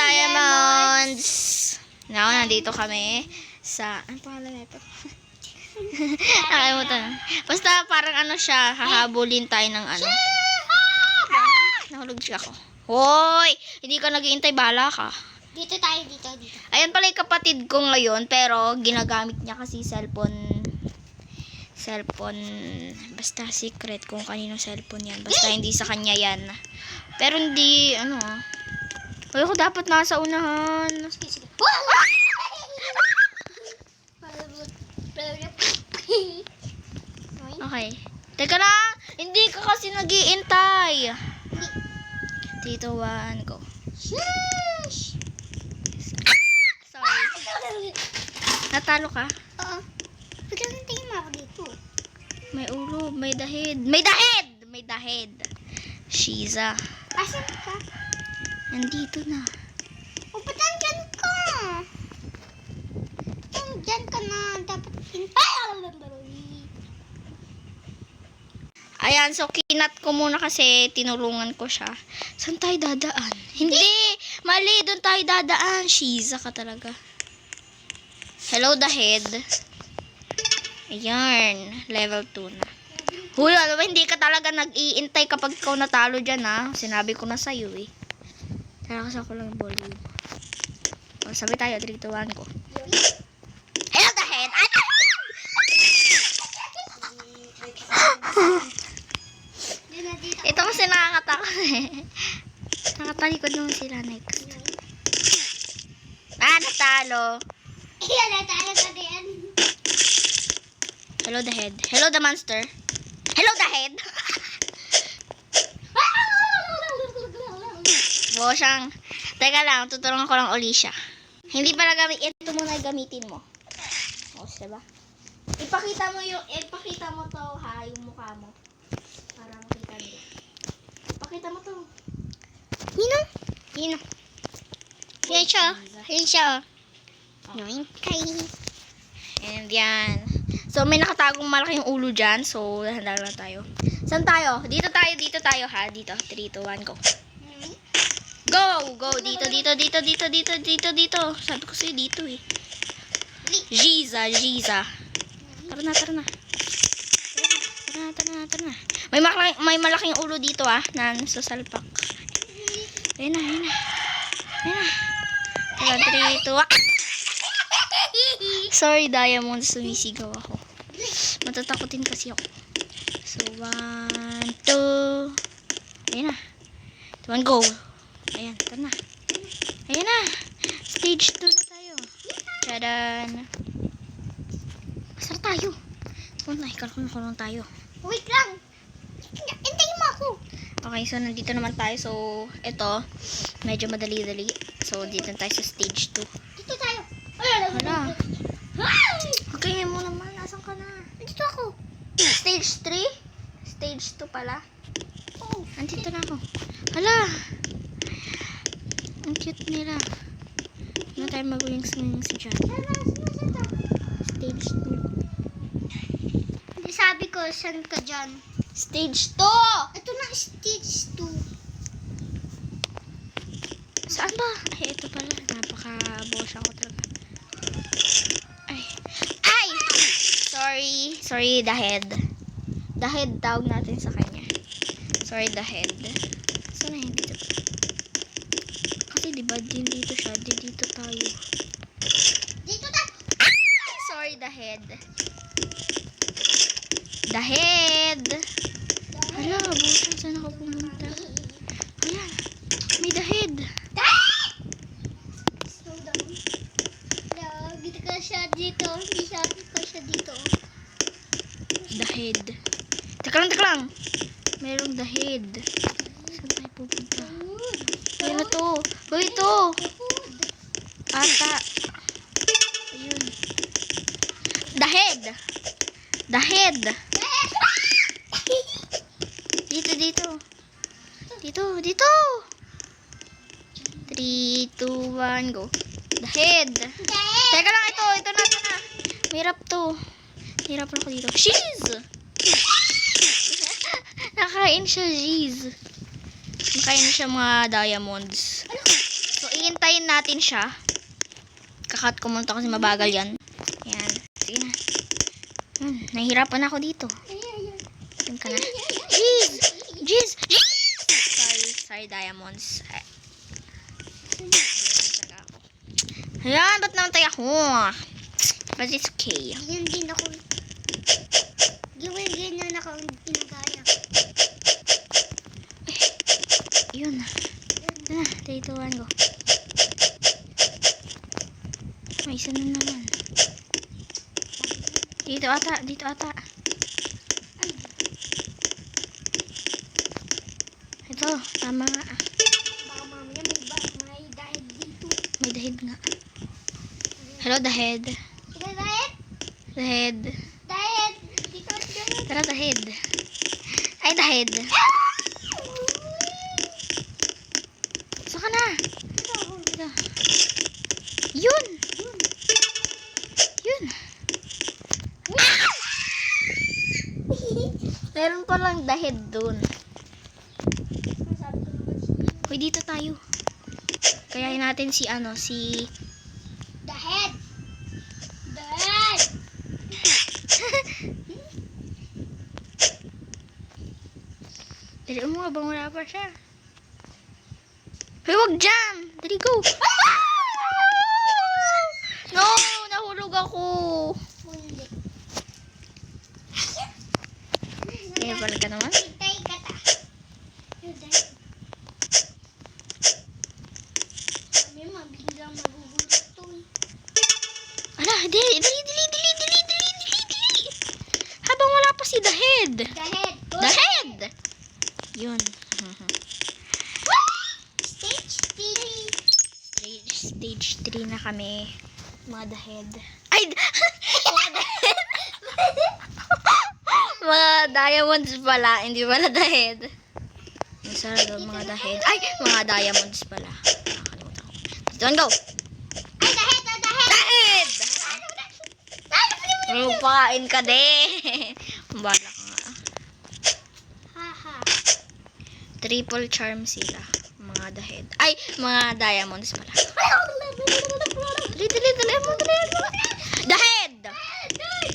Diamonds! Now, nandito kami sa... Ano pangalan nito? Nakalimutan. Basta parang ano siya, hahabulin tayo ng ano. Nahulog siya ako. Hoy! Hindi ka nag-iintay, bahala ka. Dito tayo, dito. Ayan pala yung kapatid ko ngayon, pero ginagamit niya kasi cellphone, basta secret kung kaninong cellphone yan. Basta hindi sa kanya yan. Pero hindi, ano Hoy, ako dapat nasa unahan. Sige. Okay. Teka lang, hindi ka kasi nag-iintay. Dito, one, go. Shush! Sorry. Natalo ka? Oo. Biglang hintayin mo ako dito. May ulo, may dahid. May dahid! Shiza. Asan ka? Nandito na. O, ba't nandyan ka? Nandyan ka na. Dapat hintay. Ayan, so kinat ko muna kasi tinulungan ko siya. Saan tayo dadaan? Hindi! Mali, doon tayo dadaan. Shiza ka talaga. Hello, the head. Ayan, level 2 na. Huy, alam mo, hindi ka talaga nag-iintay kapag ikaw natalo dyan, ha? Sinabi ko na sa'yo, eh. Tara kasi ako lang yung volume. O, sabi tayo, 3, 2, 1, go. Hello, the head! Ito kasi nakakatakot eh. Nakatalikod naman sila next. Natalo. Iyan, natalo ka din. Hello the head. Hello the monster. Hello the head. Bosyang. Teka lang, tutulungan ko lang uli siya. Hindi pala ito muna gamitin mo. O, diba? Ipakita mo to ha, yung mukha mo. Para makita nyo. Pakita mo to. Nino. Yan siya. And yan. So, may nakatagong malaking ulo dyan. So, handa lang tayo. Saan tayo? Dito tayo ha. Dito. 3, 2, 1, go. Go! Dito. Sabi ko sa'yo dito eh. Giza. Tara na. May malaking ulo dito na sasalpak. Ayun na. Tara, 3, 2, 1. Sorry, Diamonds. Sumisigaw ako. Matatakotin kasi ako. So, 1, 2. Ayun na. 1, go. Ayan, tara na. Ayan na. Stage 2 na tayo. Tadaan. Saan tayo? Kulong tayo. Wait lang. Hintayin mo ako. Okay, so nandito naman tayo. So, ito, medyo madali-dali. So, dito tayo sa stage 2. Dito tayo. Hala. Okay, mo naman. Nasaan ka na? Dito ako. Stage 3? Stage 2 pala. Oh. Andito na ako. Hala. Ang cute nila. Ano tayo mag-wings-wings dyan? Stage 2. Hindi, sabi ko, saan ka dyan? Stage 2! Ito na, stage 2. Saan ba? Ay, ito pala. Napaka-bosa ko talaga. Ay! Sorry, the head. The head tawag natin sa kanya. Sorry, the head. Saan na yun? Dito. Kasi diba, dito siya. Dito tayo. Dito tayo. Sorry, the head. The head! Hala, bosa. Saan ako pumunta? Ayan. May the head. Slow down. Dito ka siya dito. Dito ka siya dito. The head. Teka lang. Merong the head. Saan tayo pupunta? Ayun na to. Hoy, ito. Ata. Ayun. The head. Dito. 3, 2, 1, go. The head. Teka lang, ito na. Hirap to. Hirap ako dito. Cheese! Nakain siya, cheese. Nakain siya mga diamonds. So, hihintayin natin siya. Kakat ko muna to kasi mabagal yan. Ayan. Sige na. Nahihirapan ako dito. Ayan ka na. Jeez! Jeez! Jeez! Sorry, diamonds. Ayan, ba't naman tayo ako? But it's okay. Yan din ako. Gawin na ako pinagaya. Yun. Ito na, 3, 2, 1, go. May isa na naman. Dito ata, dito ata. Ito, tama nga. Baka mamaya may dahil dito. May dahid nga. Hello, dahid. Ika dahil? Dahid. Dahil. Dito. Tara, dahid. Ay, dahid. Saan ka na? Ito. Yun! Yun! Meron palang dahid dun. Hoy, dito tayo. Kayahin natin si si... Dahil. Dahil. Dali mo, abang wala pa siya. Hoy, wag dyan! Dali, go! No! Nahulog ako! Mulit. Kaya pala ka naman? Hintay ka ta. Kami mabiglang magugulot to. Ala, dali! Habang wala pa si Dahid! Dahil. Dahid! Yun. Stage 3. Stage 3 na kami. Mga Dahid. Ay! Mga Dahid! Mga diamonds pala. Hindi pala Dahid. Masarap mga Dahid. Ay! Mga diamonds pala. Nakakalimutan ko. Dito, go! Ay, dahil. Dahid! Magpakain ka din. Bala ka nga. Haha. Triple charm sila. Mga Dahid. Ay! Mga diamonds pala. Dali. Dahid! Dahid.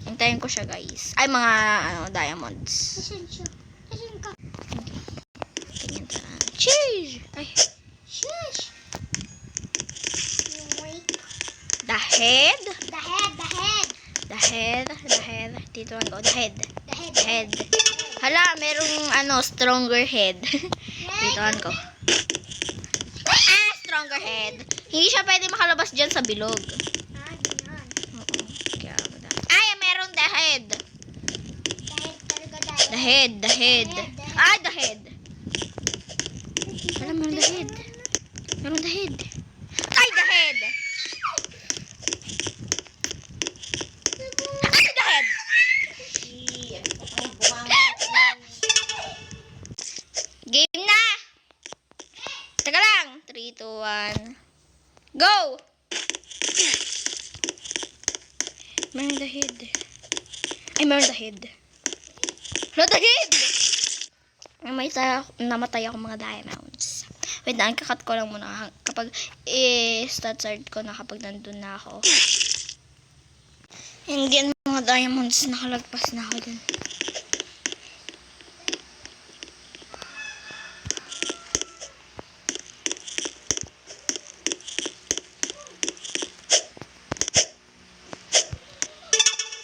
Hintayin ko siya, guys. Ay, mga diamonds. Asan siya? Asan ka? Tingnan ta. Cheese! Ay, Shush! Wait. Dahid. Dahil. Dito ang go. Dahid. Dahil. Hala, merong stronger head. Dito ang go. Stronger head. Hindi siya pwede makalabas dyan sa bilog. Ah, ganyan. Oo. Kaya, ay, meron dahid. Dahil talaga dahil. Dahid. Ay, dahid. Wala, meron dahid. Ay, dahid. Ay, dahid. Game na. Teka lang. 3, 2, 1. Go! Meron dahid. Ay, meron dahid. Wala dahid! Namatay ako mga diamonds. Wait na, kakat ko lang muna. Kapag start ko na kapag nandun na ako. Hindi yan mga diamonds. Nakalagpas na ako dun.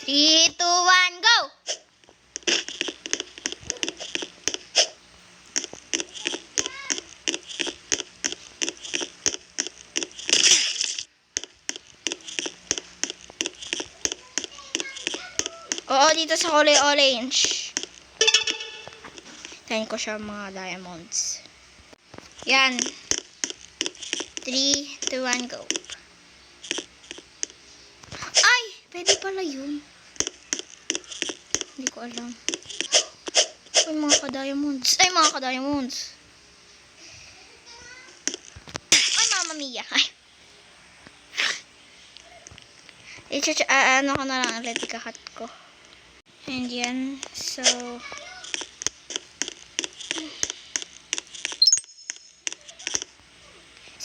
Three, 2, 1, go! Oo, dito sa kulay orange. Tayin ko siya mga diamonds. Yan. 3, 2, 1, go. Ay! Pwede pala yun. Hindi ko alam. Ay, mga ka-diamonds. Ay, Mamma Mia. Ay. Ano ko na lang ulit, ikakat ko. And yan. So,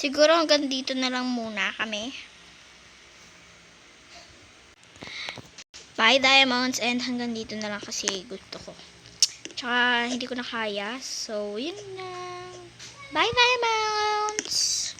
Siguro hanggang dito na lang muna kami. Bye, Diamonds. And hanggang dito na lang kasi gusto ko. Tsaka, hindi ko na kaya. So, yun na. Bye, Diamonds!